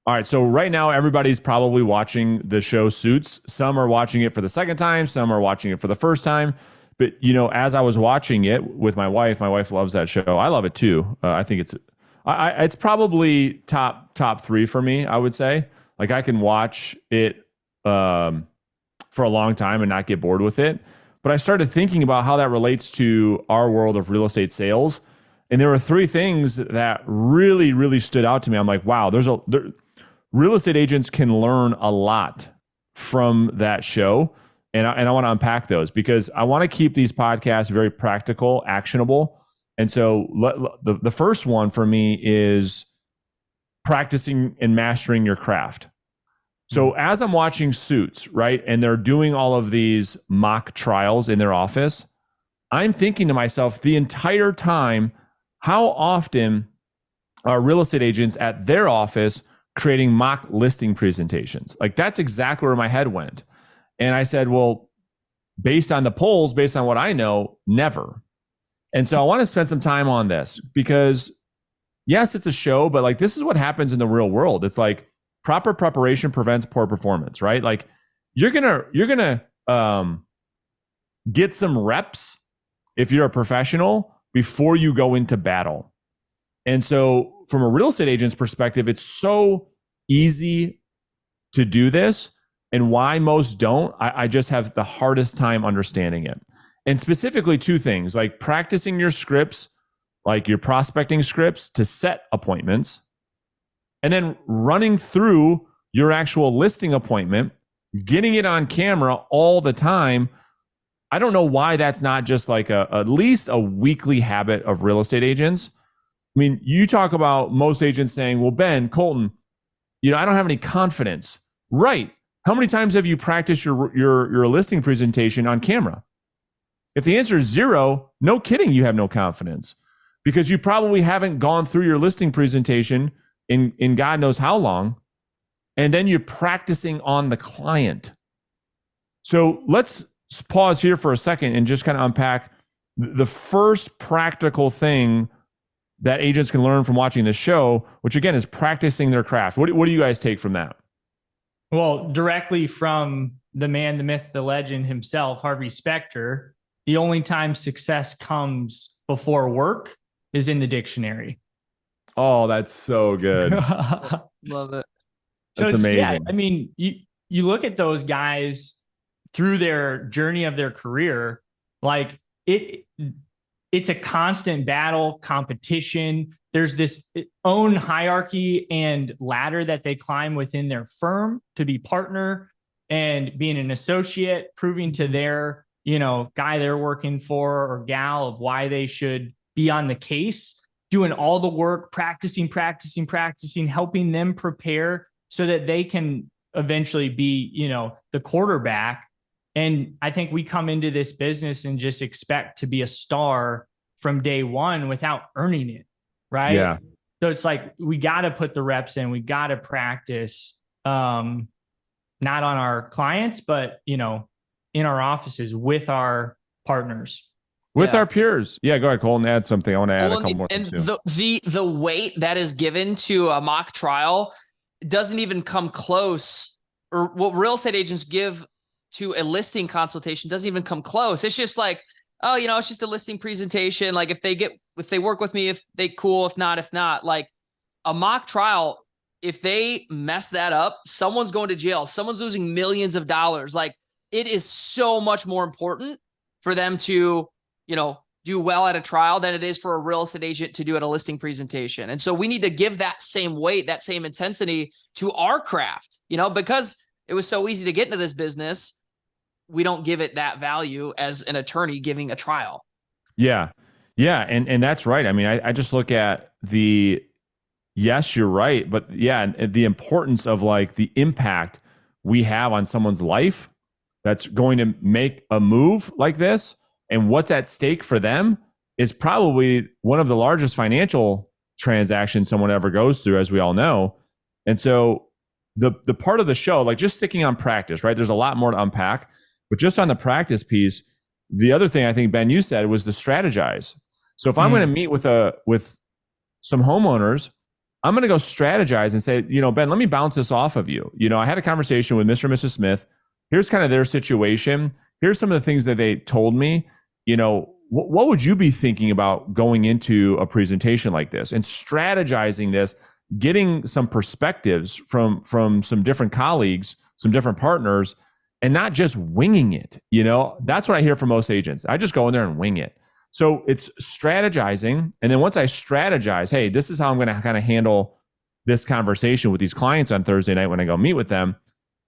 All right. So right now, everybody's probably watching the show Suits. Some are watching it for the second time. Some are watching it for the first time. But as I was watching it with my wife loves that show. I love it too. I think it's probably top three for me. I would say, like, I can watch it for a long time and not get bored with it. But I started thinking about how that relates to our world of real estate sales, and there were three things that really, really stood out to me. I'm like, wow, real estate agents can learn a lot from that show. And I want to unpack those because I want to keep these podcasts very practical, actionable. And so the first one for me is practicing and mastering your craft. So as I'm watching Suits, right, and they're doing all of these mock trials in their office, I'm thinking to myself the entire time, how often are real estate agents at their office creating mock listing presentations? Like, that's exactly where my head went. And I said, well, based on the polls, based on what I know, never. And so I want to spend some time on this because, yes, it's a show, but like, this is what happens in the real world. It's like proper preparation prevents poor performance, right? Like, you're gonna get some reps if you're a professional before you go into battle. And so from a real estate agent's perspective, it's so easy to do this. And why most don't, I just have the hardest time understanding it. And specifically two things, like practicing your scripts, like your prospecting scripts to set appointments, and then running through your actual listing appointment, getting it on camera all the time. I don't know why that's not just like at least a weekly habit of real estate agents. I mean, you talk about most agents saying, well, Ben, Colton, I don't have any confidence. Right. How many times have you practiced your listing presentation on camera? If the answer is zero, no kidding, you have no confidence because you probably haven't gone through your listing presentation in God knows how long. And then you're practicing on the client. So let's pause here for a second and just kind of unpack the first practical thing that agents can learn from watching this show, which again is practicing their craft. What do you guys take from that? Well, directly from the man, the myth, the legend himself, Harvey Specter, the only time success comes before work is in the dictionary. Oh, that's so good. Love it. That's amazing. Yeah, I mean, you look at those guys through their journey of their career, like it's a constant battle, competition. There's this own hierarchy and ladder that they climb within their firm to be partner and being an associate, proving to their, guy they're working for or gal of why they should be on the case, doing all the work, practicing, helping them prepare so that they can eventually be, the quarterback. And I think we come into this business and just expect to be a star from day one without earning it. Right. Yeah. So it's like, we got to put the reps in, we got to practice, not on our clients, but, in our offices with our partners. With our peers. Yeah. Go ahead, Colton, add something. I want to add a couple more things. And the weight that is given to a mock trial doesn't even come close, or what real estate agents give to a listing consultation doesn't even come close. It's just like, oh, it's just a listing presentation. Like if they work with me, if they cool, if not, like a mock trial, if they mess that up, someone's going to jail. Someone's losing millions of dollars. Like it is so much more important for them to, do well at a trial than it is for a real estate agent to do at a listing presentation. And so we need to give that same weight, that same intensity to our craft, because it was so easy to get into this business. We don't give it that value as an attorney giving a trial. Yeah. Yeah. And that's right. I mean, I just look at yes, you're right. But yeah, the importance of like the impact we have on someone's life that's going to make a move like this and what's at stake for them is probably one of the largest financial transactions someone ever goes through, as we all know. And so the part of the show, like just sticking on practice, right? There's a lot more to unpack. But just on the practice piece, the other thing I think, Ben, you said was the strategize. So if I'm going to meet with some homeowners, I'm going to go strategize and say, Ben, let me bounce this off of you. I had a conversation with Mr. and Mrs. Smith. Here's kind of their situation. Here's some of the things that they told me. What would you be thinking about going into a presentation like this and strategizing this, getting some perspectives from some different colleagues, some different partners, and not just winging it. That's what I hear from most agents. I just go in there and wing it. So it's strategizing. And then once I strategize, hey, this is how I'm going to kind of handle this conversation with these clients on Thursday night when I go meet with them.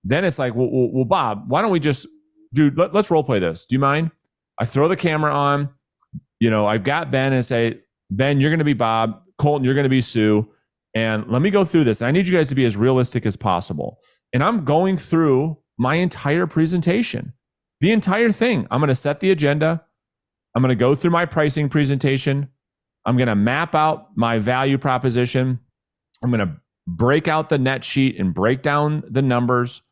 Then it's like, well, Bob, why don't we just let's role play this. Do you mind? I throw the camera on, I've got Ben and say, Ben, you're going to be Bob. Colton, you're going to be Sue. And let me go through this. I need you guys to be as realistic as possible. And I'm going through my entire presentation, the entire thing. I'm going to set the agenda. I'm going to go through my pricing presentation. I'm going to map out my value proposition. I'm going to break out the net sheet and break down the numbers.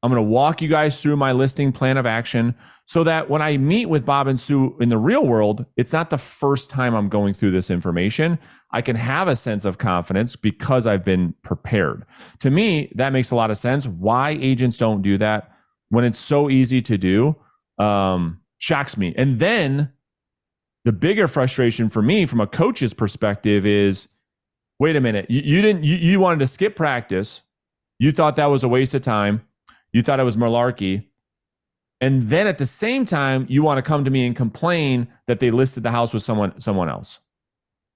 I'm going to walk you guys through my listing plan of action so that when I meet with Bob and Sue in the real world, it's not the first time I'm going through this information. I can have a sense of confidence because I've been prepared. To me, that makes a lot of sense. Why agents don't do that when it's so easy to do shocks me. And then the bigger frustration for me from a coach's perspective is, wait a minute, you wanted to skip practice. You thought that was a waste of time. You thought it was malarkey. And then at the same time, you want to come to me and complain that they listed the house with someone else.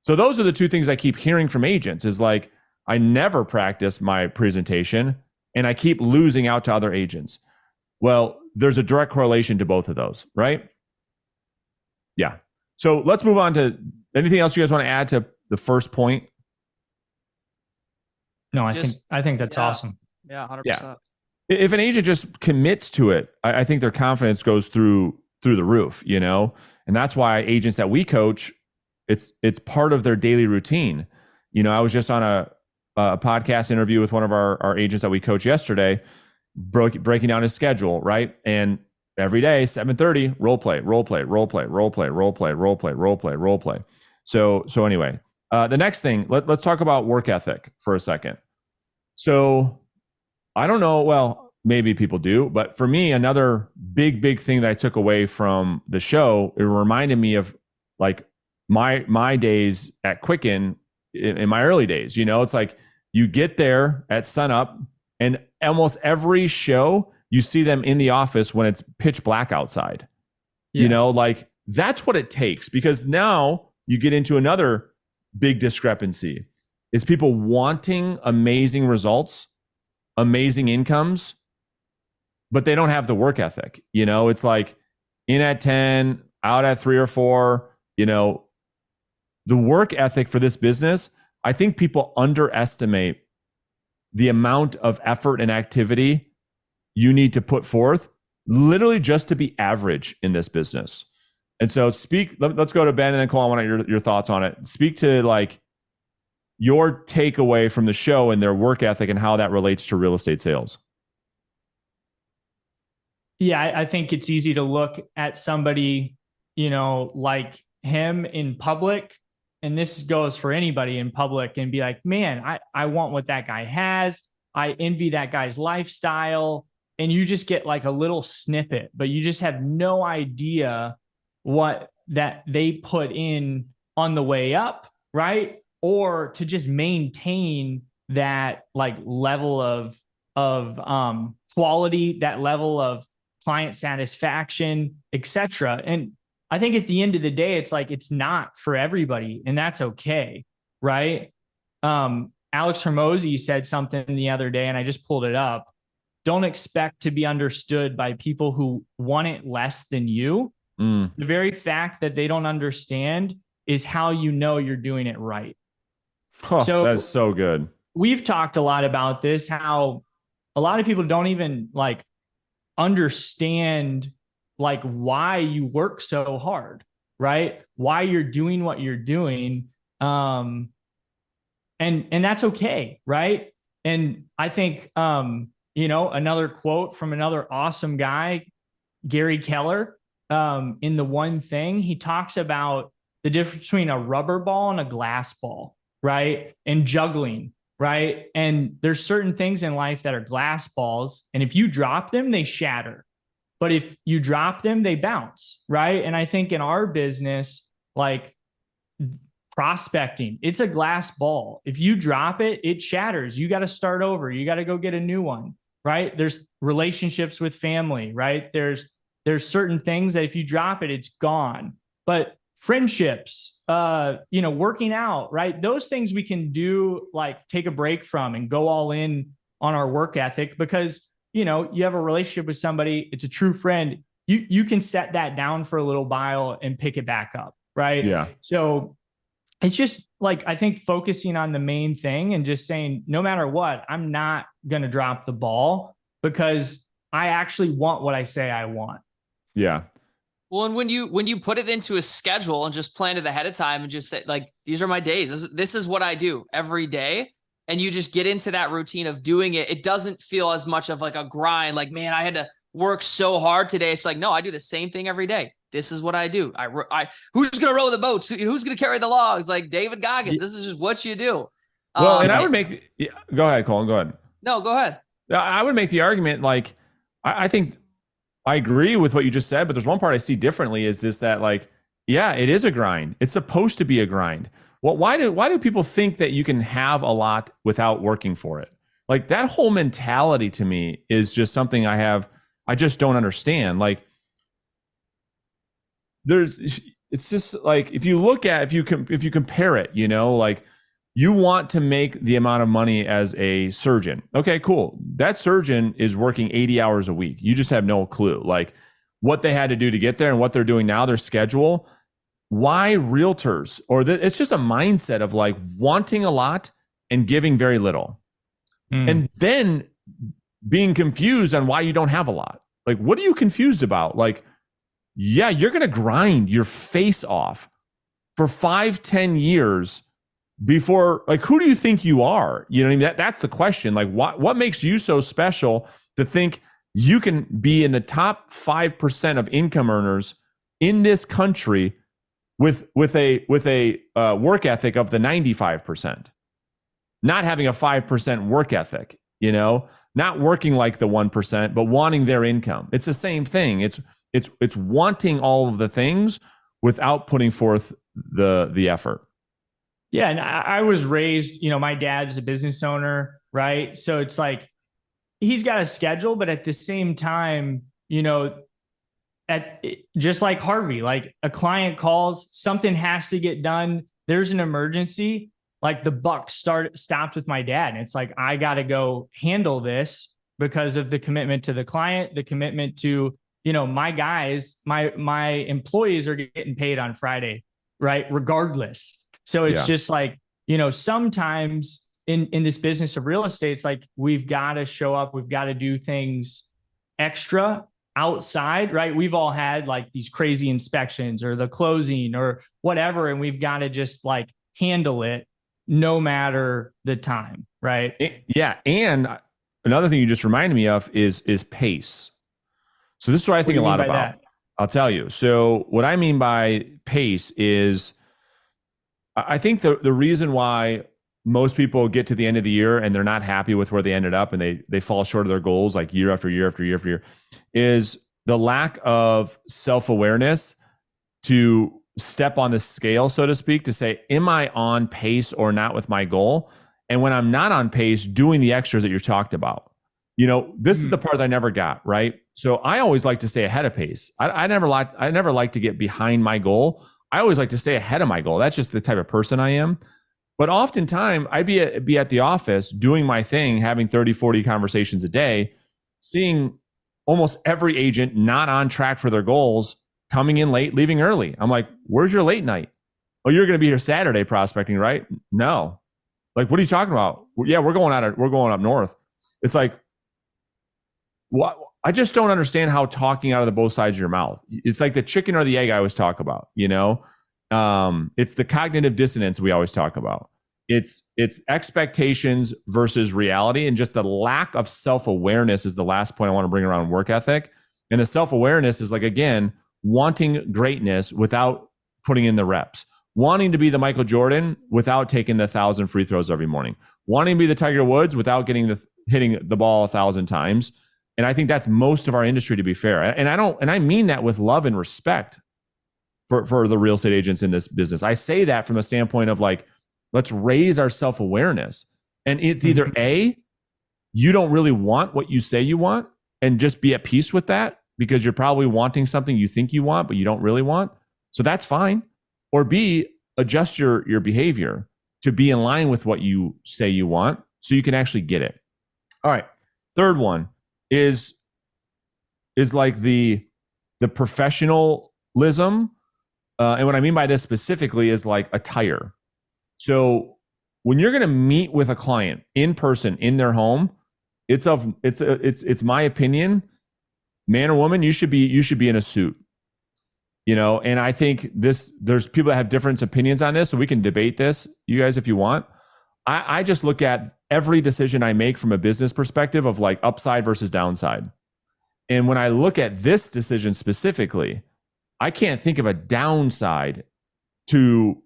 So those are the two things I keep hearing from agents is like, I never practice my presentation and I keep losing out to other agents. Well, there's a direct correlation to both of those, right? Yeah. So let's move on to anything else you guys want to add to the first point. No, I think that's awesome. Yeah, 100%. Yeah. If an agent just commits to it, I think their confidence goes through the roof, and that's why agents that we coach, it's part of their daily routine. I was just on a podcast interview with one of our agents that we coached yesterday, breaking down his schedule, right? And every day, 7:30, role play. So anyway, the next thing, let's talk about work ethic for a second. So I don't know, well, maybe people do, but for me, another big thing that I took away from the show, it reminded me of like my days at Quicken in my early days. It's like you get there at sunup and almost every show you see them in the office when it's pitch black outside. Yeah. Like that's what it takes, because now you get into another big discrepancy is people wanting amazing results, amazing incomes, but they don't have the work ethic. It's like in at 10, out at 3 or 4, the work ethic for this business, I think people underestimate the amount of effort and activity you need to put forth literally just to be average in this business. And so let's go to Ben and then Cole, I want your thoughts on it. Speak to like your takeaway from the show and their work ethic and how that relates to real estate sales. Yeah, I think it's easy to look at somebody, like him in public, and this goes for anybody in public, and be like, man, I want what that guy has. I envy that guy's lifestyle. And you just get like a little snippet, but you just have no idea what that they put in on the way up, right? Or to just maintain that like level of quality, that level of client satisfaction, etc. And I think at the end of the day, it's like it's not for everybody, and that's okay, right? Alex Hermosi said something the other day, and I just pulled it up. Don't expect to be understood by people who want it less than you. The very fact that they don't understand is how you know you're doing it right. Oh, so that's so good. We've talked a lot about this, how a lot of people don't even like understand like why you work so hard, right? Why you're doing what you're doing. And that's okay. Right. And I think, another quote from another awesome guy, Gary Keller, in The One Thing, he talks about the difference between a rubber ball and a glass ball. right? And juggling, right? And there's certain things in life that are glass balls. And if you drop them, they shatter. But if you drop them, they bounce, right? And I think in our business, like prospecting, it's a glass ball. If you drop it, it shatters. You got to start over. You got to go get a new one, right? There's relationships with family, right? There's certain things that if you drop it, it's gone. But friendships, working out, right? Those things we can do, like take a break from and go all in on our work ethic, because you have a relationship with somebody, it's a true friend. You can set that down for a little while and pick it back up, right? Yeah. So it's just like, I think focusing on the main thing and just saying, no matter what, I'm not going to drop the ball because I actually want what I say I want. Yeah. Well, and when you put it into a schedule and just plan it ahead of time and just say, like, these are my days. This is what I do every day. And you just get into that routine of doing it. It doesn't feel as much of like a grind. Like, man, I had to work so hard today. It's like, no, I do the same thing every day. This is what I do. Who's going to row the boats? Who's going to carry the logs? Like David Goggins. This is just what you do. Well, and I would make, go ahead, Colin, go ahead. No, go ahead. I would make the argument, like, I think I agree with what you just said, but there's one part I see differently is this, that like, yeah, it is a grind. It's supposed to be a grind. Well, why do people think that you can have a lot without working for it? Like that whole mentality to me is just something I just don't understand. Like it's just like, if you compare it, like you want to make the amount of money as a surgeon. Okay, cool. That surgeon is working 80 hours a week. You just have no clue like what they had to do to get there and what they're doing now, their schedule. Why realtors? It's just a mindset of like wanting a lot and giving very little. And then being confused on why you don't have a lot. Like, what are you confused about? Like, yeah, you're going to grind your face off for 5-10 years before, like, who do you think you are? You know what I mean? That's the question. Like, what makes you so special to think you can be in the top 5% of income earners in this country with a work ethic of the 95%, not having a 5% work ethic, not working like the 1%, but wanting their income. It's the same thing. It's wanting all of the things without putting forth the effort. Yeah. And I was raised, my dad's a business owner, right? So it's like, he's got a schedule, but at the same time, just like Harvey, like a client calls, something has to get done. There's an emergency. Like the buck stopped with my dad. And it's like, I got to go handle this because of the commitment to the client, the commitment to, my guys, my employees are getting paid on Friday, right? Regardless. So it's just like, sometimes in this business of real estate, it's like, we've got to show up, we've got to do things extra outside, right? We've all had like these crazy inspections or the closing or whatever, and we've got to just like handle it no matter the time, right? Yeah. And another thing you just reminded me of is pace. So this is what I think a lot about. That? I'll tell you. So what I mean by pace is, I think the reason why most people get to the end of the year and they're not happy with where they ended up and they fall short of their goals like year after year after year after year is the lack of self-awareness to step on the scale, so to speak, to say, am I on pace or not with my goal? And when I'm not on pace, doing the extras that you're talked about. This is the part that I never got, right? So I always like to stay ahead of pace. I never like to get behind my goal. I always like to stay ahead of my goal. That's just the type of person I am. But oftentimes I'd be at the office doing my thing, having 30, 40 conversations a day, seeing almost every agent not on track for their goals, coming in late, leaving early. I'm like, where's your late night? Oh, you're going to be here Saturday prospecting, right? No. Like, what are you talking about? Yeah, we're going up north. It's like, what? I just don't understand how talking out of the both sides of your mouth. It's like the chicken or the egg I always talk about, It's the cognitive dissonance we always talk about. It's expectations versus reality, and just the lack of self-awareness is the last point I want to bring around work ethic. And the self-awareness is like, again, wanting greatness without putting in the reps, wanting to be the Michael Jordan without taking the 1,000 free throws every morning, wanting to be the Tiger Woods without hitting the ball 1,000 times. And I think that's most of our industry, to be fair. And I mean that with love and respect for the real estate agents in this business. I say that from a standpoint of like, let's raise our self-awareness. And it's either A, you don't really want what you say you want and just be at peace with that because you're probably wanting something you think you want, but you don't really want. So that's fine. Or B, adjust your behavior to be in line with what you say you want so you can actually get it. All right. Third one is like the professionalism. And what I mean by this specifically is like attire. So when you're going to meet with a client in person in their home, it's my opinion, man or woman, you should be in a suit. You know, and I think there's people that have different opinions on this, so we can debate this, you guys, if you want. I just look at every decision I make from a business perspective of like upside versus downside. And when I look at this decision specifically, I can't think of a downside to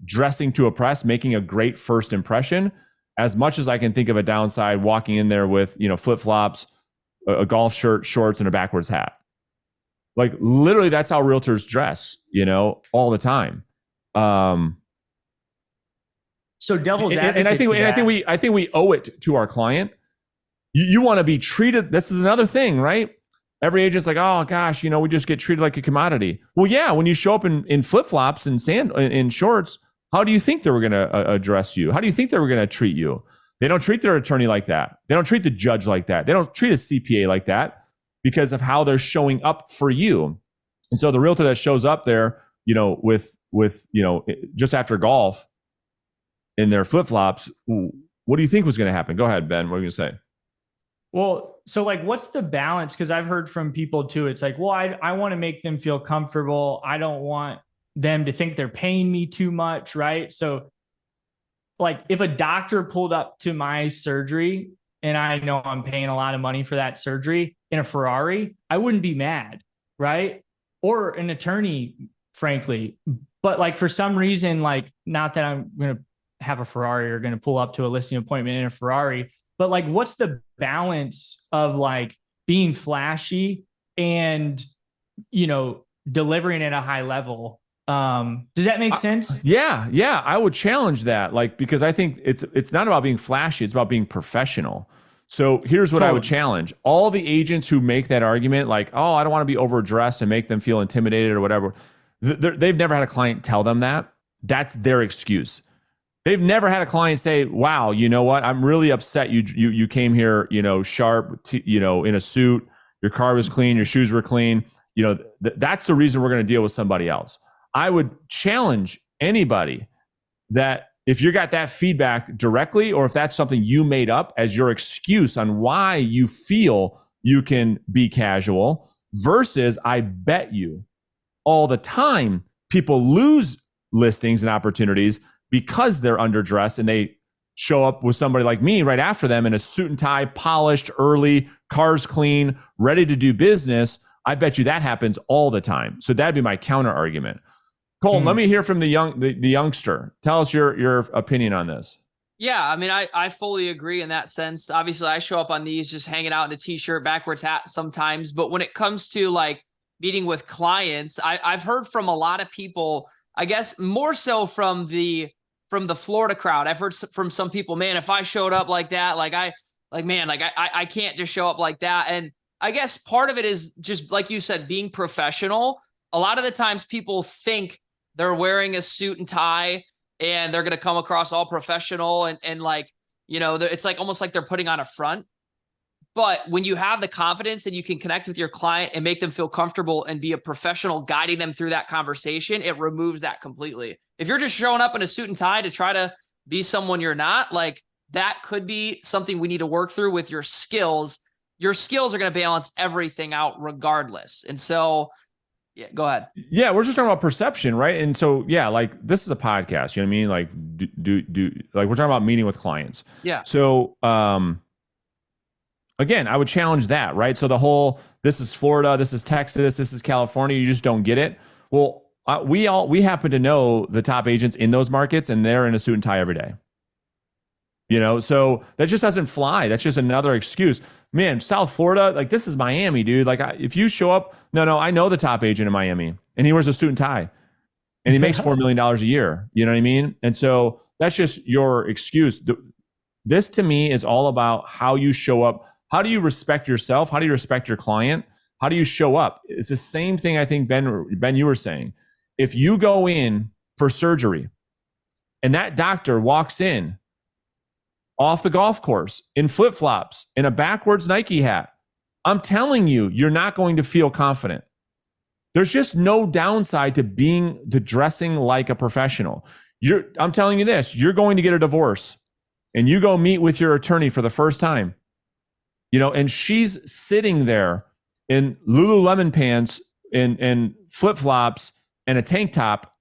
dressing to impress, making a great first impression, as much as I can think of a downside walking in there with, you know, flip-flops, a golf shirt, shorts, and a backwards hat. Like literally that's how realtors dress, you know, all the time. So devil's advocate, and I think we owe it to our client. You want to be treated. This is another thing, right? Every agent's like, oh gosh, you know, we just get treated like a commodity. Well, yeah, when you show up in flip-flops and in shorts, how do you think they were going to address you? How do you think they were going to treat you? They don't treat their attorney like that. They don't treat the judge like that. They don't treat a CPA like that because of how they're showing up for you. And so the realtor that shows up there, you know, with you know, just after golf in their flip-flops, what do you think was going to happen? Go ahead, Ben. What are you going to say? Well, so like, what's the balance? Because I've heard from people too. It's like, well, I want to make them feel comfortable. I don't want them to think they're paying me too much, right? So like if a doctor pulled up to my surgery and I know I'm paying a lot of money for that surgery in a Ferrari, I wouldn't be mad, right? Or an attorney, frankly. But like for some reason, like not that I'm going to have a Ferrari or going to pull up to a listing appointment in a Ferrari, but like what's the balance of like being flashy and, you know, delivering at a high level? Does that make sense? Yeah. I would challenge that, like, because I think it's not about being flashy, it's about being professional. So here's what I would challenge. All the agents who make that argument, like, oh, I don't want to be overdressed and make them feel intimidated or whatever. They've never had a client tell them that. That's their excuse. They've never had a client say, wow, you know what? I'm really upset you came here, you know, sharp, you know, in a suit, your car was clean, your shoes were clean. You know, that's the reason we're going to deal with somebody else. I would challenge anybody that if you got that feedback directly, or if that's something you made up as your excuse on why you feel you can be casual, versus I bet you all the time people lose listings and opportunities because they're underdressed and they show up with somebody like me right after them in a suit and tie, polished, early, cars clean, ready to do business. I bet you that happens all the time. So that'd be my counter argument. Colton, let me hear from the youngster. Tell us your opinion on this. Yeah, I mean, I fully agree in that sense. Obviously, I show up on these just hanging out in a t-shirt, backwards hat sometimes. But when it comes to like meeting with clients, I've heard from a lot of people, I guess more so from the Florida crowd. I've heard from some people, man, if I showed up like that, I can't just show up like that. And I guess part of it is just like you said, being professional. A lot of the times people think they're wearing a suit and tie and they're going to come across all professional and like, you know, it's like almost like they're putting on a front. But when you have the confidence and you can connect with your client and make them feel comfortable and be a professional guiding them through that conversation, it removes that completely. If you're just showing up in a suit and tie to try to be someone you're not, like that could be something we need to work through with your skills. Your skills are going to balance everything out regardless. And so, yeah, go ahead. Yeah, we're just talking about perception, right? And so, yeah, like this is a podcast. You know what I mean? Like, like we're talking about meeting with clients. Yeah. So, again, I would challenge that, right? So the whole, this is Florida, this is Texas, this is California, you just don't get it. Well, we happen to know the top agents in those markets, and they're in a suit and tie every day. So that just doesn't fly. That's just another excuse. Man, South Florida, like this is Miami, dude. Like if you show up, no, I know the top agent in Miami, and he wears a suit and tie, and he makes $4 million a year. You know what I mean? And so that's just your excuse. This to me is all about how you show up. How do you respect yourself? How do you respect your client? How do you show up? It's the same thing I think, Ben, you were saying. If you go in for surgery and that doctor walks in off the golf course in flip-flops, in a backwards Nike hat, I'm telling you, you're not going to feel confident. There's just no downside to dressing like a professional. I'm telling you this, you're going to get a divorce and you go meet with your attorney for the first time, and she's sitting there in Lululemon pants and flip-flops and a tank top.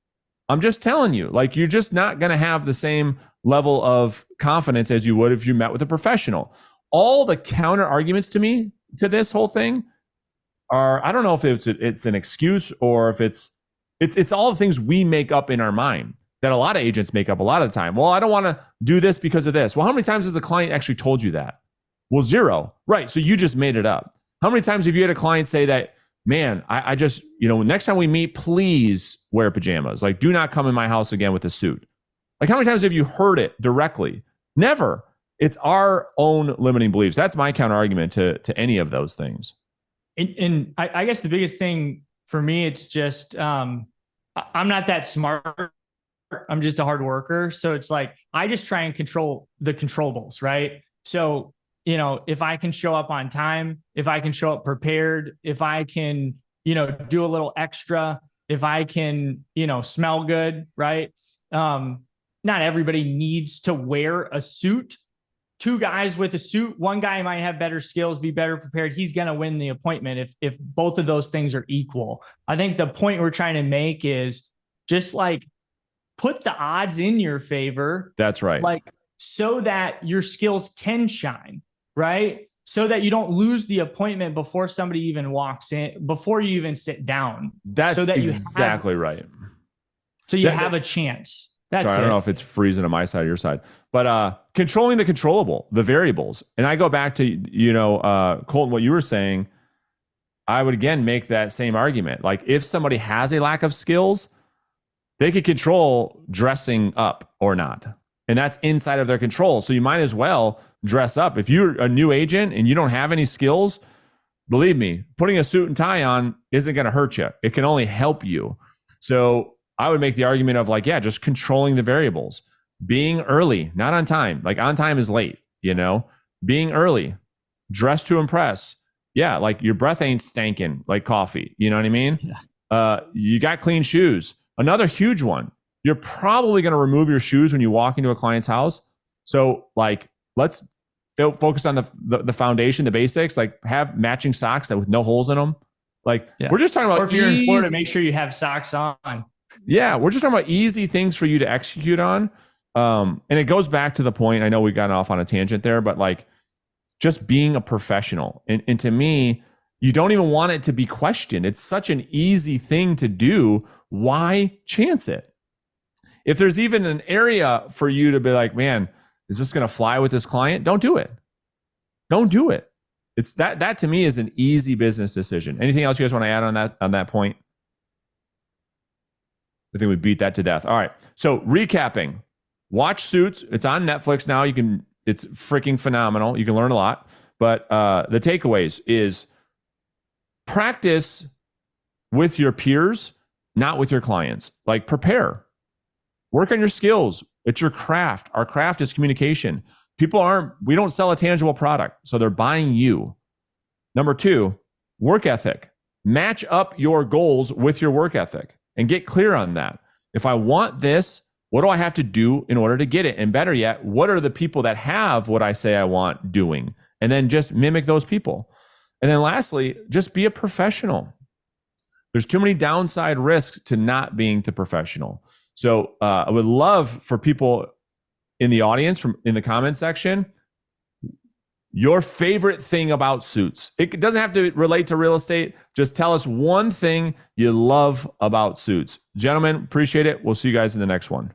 I'm just telling you, like, you're just not going to have the same level of confidence as you would if you met with a professional. All the counter arguments to this whole thing are, I don't know if it's an excuse or if it's all the things we make up in our mind that a lot of agents make up a lot of the time. Well, I don't want to do this because of this. Well, how many times has the client actually told you that? Well, 0. Right. So you just made it up. How many times have you had a client say that, man, I just, next time we meet, please wear pajamas. Like, do not come in my house again with a suit. Like, how many times have you heard it directly? Never. It's our own limiting beliefs. That's my counter argument to any of those things. And I guess the biggest thing for me, it's just, I'm not that smart. I'm just a hard worker. So it's like, I just try and control the controllables, right? So, if I can show up on time, if I can show up prepared, if I can, do a little extra, if I can, smell good, right? Not everybody needs to wear a suit. 2 guys with a suit, one guy might have better skills, be better prepared. He's going to win the appointment if both of those things are equal. I think the point we're trying to make is just like put the odds in your favor. That's right. Like, so that your skills can shine, right? So that you don't lose the appointment before somebody even walks in, before you even sit down. That's so that exactly right. So you have a chance. That's sorry, I don't know if it's freezing on my side or your side, but controlling the controllable, the variables. And I go back to, Colton, what you were saying. I would again make that same argument. Like, if somebody has a lack of skills, they could control dressing up or not. And that's inside of their control. So you might as well dress up. If you're a new agent and you don't have any skills, believe me, putting a suit and tie on isn't going to hurt you. It can only help you. So I would make the argument of like, yeah, just controlling the variables, being early, not on time. Like, on time is late, being early, dress to impress. Yeah. Like, your breath ain't stanking like coffee. You know what I mean? Yeah. You got clean shoes. Another huge one. You're probably going to remove your shoes when you walk into a client's house. So like, let's focus on the foundation, the basics, like have matching socks with no holes in them. Like, we're just talking about, or if you're in Florida, make sure you have socks on. Yeah. We're just talking about easy things for you to execute on. And it goes back to the point, I know we got off on a tangent there, but like just being a professional. And to me, you don't even want it to be questioned. It's such an easy thing to do. Why chance it? If there's even an area for you to be like, man, is this going to fly with this client? Don't do it. Don't do it. It's that to me is an easy business decision. Anything else you guys want to add on that point? I think we beat that to death. All right. So recapping, watch Suits. It's on Netflix now. It's freaking phenomenal. You can learn a lot. But the takeaways is practice with your peers, not with your clients. Like, prepare. Work on your skills. It's your craft. Our craft is communication. We don't sell a tangible product, so they're buying you. Number 2, work ethic. Match up your goals with your work ethic and get clear on that. If I want this, what do I have to do in order to get it? And better yet, what are the people that have what I say I want doing? And then just mimic those people. And then lastly, just be a professional. There's too many downside risks to not being the professional. So I would love for people in the audience, in the comment section, Your favorite thing about Suits. It doesn't have to relate to real estate. Just tell us one thing you love about Suits. Gentlemen, appreciate it. We'll see you guys in the next one.